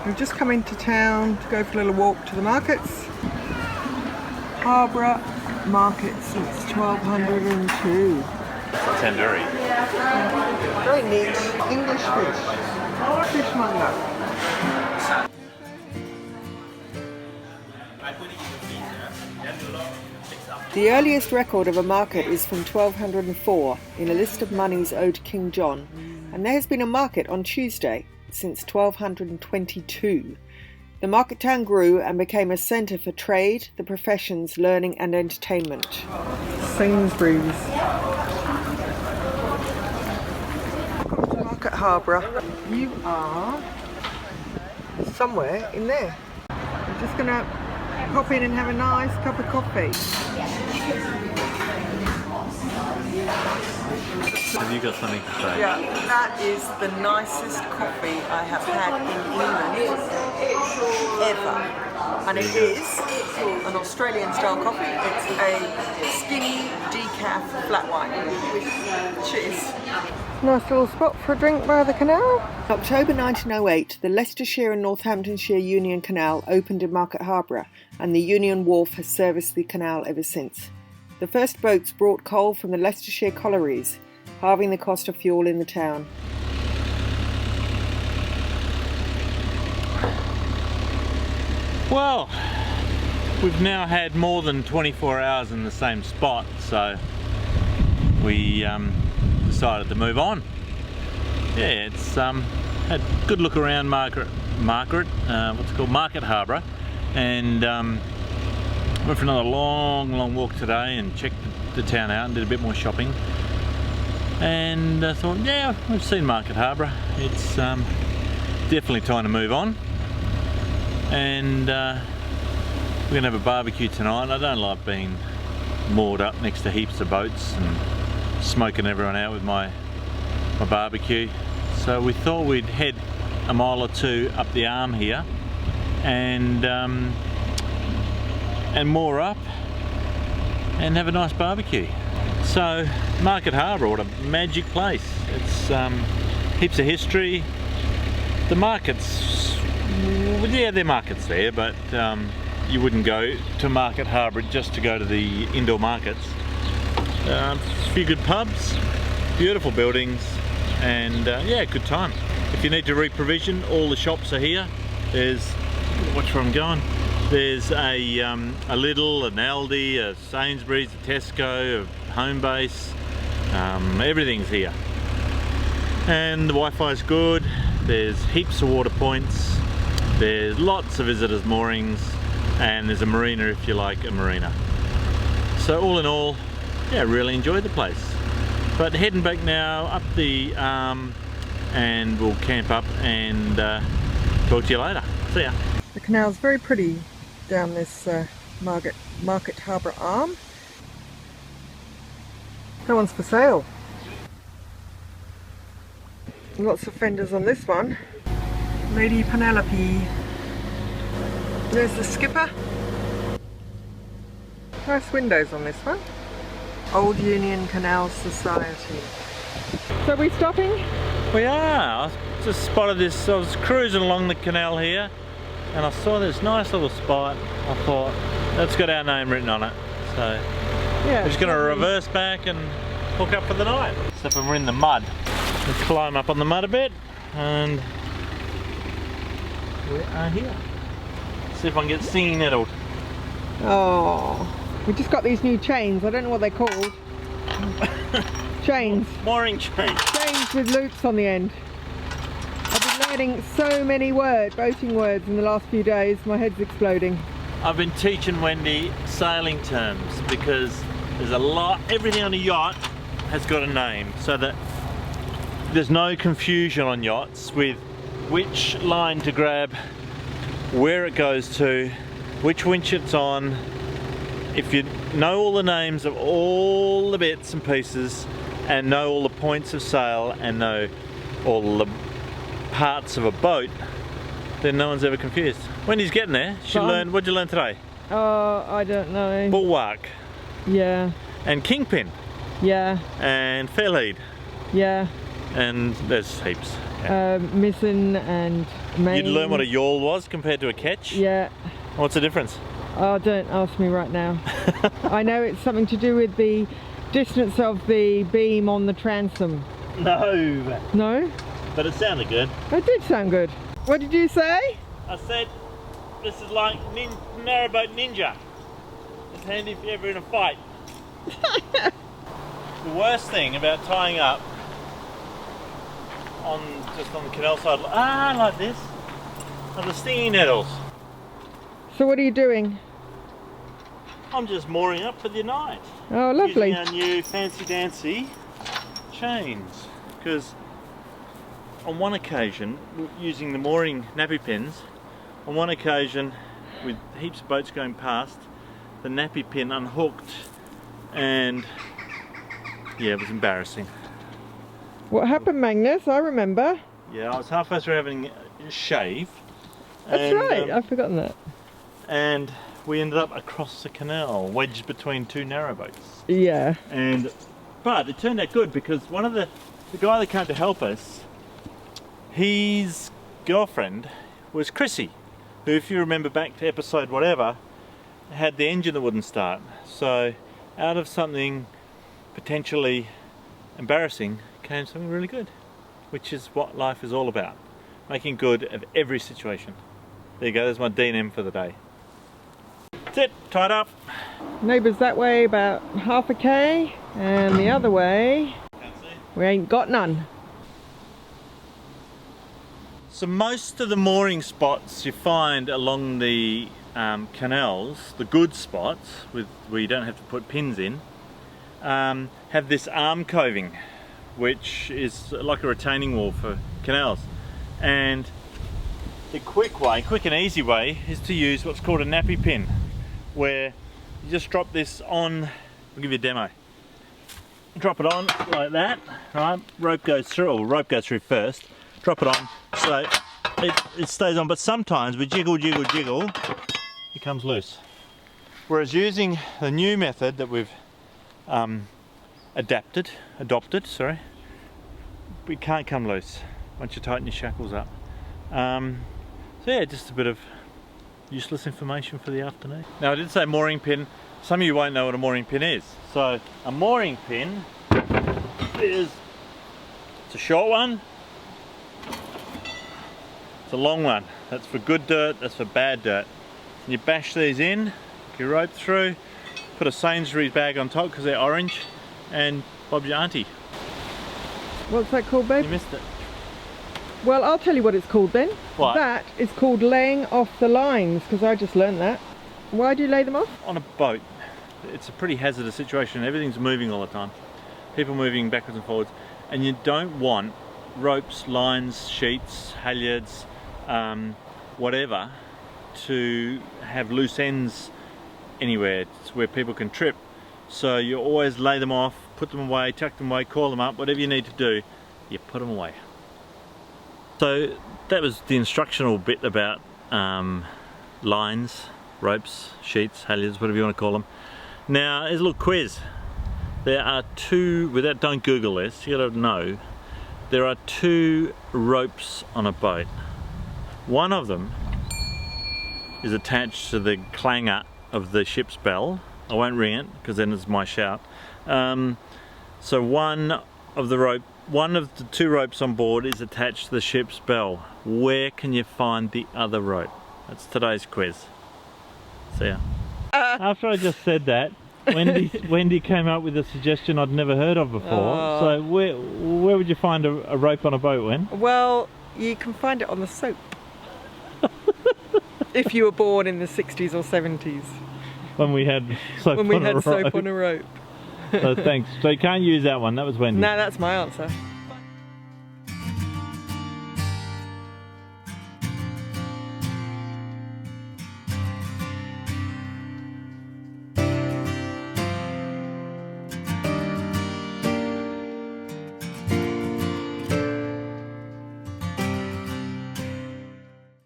We've just come into town to go for a little walk to the markets. Harborough Market since 1202. Tandoori. Very neat. English fish. Fishmonger. The earliest record of a market is from 1204 in a list of moneys owed to King John, and there has been a market on Tuesday since 1222. The market town grew and became a centre for trade, the professions, learning and entertainment. Sainsbury's. Welcome to Market Harborough. You are somewhere in there. I'm just going to pop in and have a nice cup of coffee. Have you got something to say? Yeah, that is the nicest coffee I have had in England ever. And it is an Australian style coffee. It's a skinny decaf flat white. Cheers. Nice little spot for a drink by the canal. In October 1908, the Leicestershire and Northamptonshire Union Canal opened in Market Harborough, and the Union Wharf has serviced the canal ever since. The first boats brought coal from the Leicestershire collieries, halving the cost of fuel in the town. Well, we've now had more than 24 hours in the same spot, so we decided to move on. Yeah, it's had a good look around Market Harborough, and went for another long walk today and checked the town out and did a bit more shopping. And I thought, yeah, we've seen Market Harborough. It's definitely time to move on. And we're gonna have a barbecue tonight. I don't like being moored up next to heaps of boats and smoking everyone out with my barbecue. So we thought we'd head a mile or two up the arm here and moor up and have a nice barbecue. So Market Harborough, what a magic place. It's heaps of history. The markets, well, yeah, there are markets there, but you wouldn't go to Market Harborough just to go to the indoor markets. A few good pubs, beautiful buildings, and yeah, good time. If you need to re-provision, all the shops are here. There's, watch where I'm going. There's a Lidl, an Aldi, a Sainsbury's, a Tesco, a Homebase. Everything's here. And the Wi-Fi is good. There's heaps of water points. There's lots of visitors moorings, and there's a marina if you like a marina. So all in all, yeah, really enjoyed the place. But heading back now up the arm, and we'll camp up and talk to you later. See ya. The canal's very pretty down this Market Harborough Arm. No one's for sale. Lots of fenders on this one. Lady Penelope. There's the skipper. Nice windows on this one. Old Union Canal Society. So are we stopping? We are. I just spotted this. I was cruising along the canal here and I saw this nice little spot. I thought, that's got our name written on it. So yeah, we're just going to reverse back and hook up for the night. Except when we're in the mud. Let's climb up on the mud a bit and we are here. See if I can get singing nettled. Oh, we just got these new chains. I don't know what they're called. Chains. Mooring chains. Chains with loops on the end. I've been learning so many boating words in the last few days. My head's exploding. I've been teaching Wendy sailing terms because there's a lot, everything on a yacht has got a name, so that there's no confusion on yachts with which line to grab, where it goes to, which winch it's on. If you know all the names of all the bits and pieces and know all the points of sail and know all the parts of a boat, then no one's ever confused. Wendy's getting there. She learned, what'd you learn today? Oh, I don't know. Bulwark. Yeah. And kingpin. Yeah. And fair lead. Yeah. And there's heaps. Yeah. Mizzen and Main. You'd learn what a yawl was compared to a ketch? Yeah. What's the difference? Oh, don't ask me right now. I know it's something to do with the distance of the beam on the transom. No. No? But it sounded good. It did sound good. What did you say? I said, this is like narrowboat ninja. It's handy if you're ever in a fight. The worst thing about tying up just on the canal side, like this, are the stinging nettles. So what are you doing? I'm just mooring up for the night. Oh, lovely. Using our new fancy dancy chains. Because on one occasion, using the mooring nappy pins, on one occasion with heaps of boats going past, the nappy pin unhooked and yeah, it was embarrassing. What happened, Magnus? I remember. Yeah, I was halfway through having a shave. That's right, I've forgotten that. And we ended up across the canal, wedged between two narrowboats. Yeah. But it turned out good because one of the guy that came to help us, his girlfriend was Chrissy, who, if you remember back to episode whatever, had the engine that wouldn't start. So out of something potentially embarrassing came something really good, which is what life is all about, making good of every situation. There you go, there's my D&M for the day. That's it, tied up. Neighbours that way about half a K, and the other way we ain't got none. So most of the mooring spots you find along the canals, the good spots where you don't have to put pins in, have this arm coving, which is like a retaining wall for canals. And the quick and easy way is to use what's called a nappy pin, where you just drop this on. I'll give you a demo. Drop it on like that, right? Rope goes through, or rope goes through first. Drop it on, so it stays on, but sometimes we jiggle, it comes loose. Whereas using the new method that we've adopted, it can't come loose once you tighten your shackles up. So yeah, just a bit of useless information for the afternoon. Now I did say mooring pin. Some of you won't know what a mooring pin is. So a mooring pin it's a short one, it's a long one. That's for good dirt, that's for bad dirt. And you bash these in, hook your rope through, put a Sainsbury's bag on top because they're orange, and Bob's your auntie. What's that called, babe? You missed it. Well, I'll tell you what it's called then. What? That is called laying off the lines, because I just learned that. Why do you lay them off? On a boat, it's a pretty hazardous situation. Everything's moving all the time. People moving backwards and forwards. And you don't want ropes, lines, sheets, halyards, whatever, to have loose ends anywhere where people can trip. So you always lay them off, put them away, tuck them away, call them up, whatever you need to do, you put them away. So that was the instructional bit about lines, ropes, sheets, halyards, whatever you want to call them. Now here's a little quiz. There are two, don't Google this, you gotta know, there are two ropes on a boat. One of them is attached to the clanger of the ship's bell. I won't ring it because then it's my shout. So one of the two ropes on board is attached to the ship's bell. Where can you find the other rope? That's today's quiz. See ya. After I just said that, Wendy came up with a suggestion I'd never heard of before. So where would you find a rope on a boat, Wen? Well, you can find it on the soap. If you were born in the 60s or 70s. When we had soap on a rope. Soap on a rope. So thanks. So you can't use that one, that was Wendy. No, that's my answer.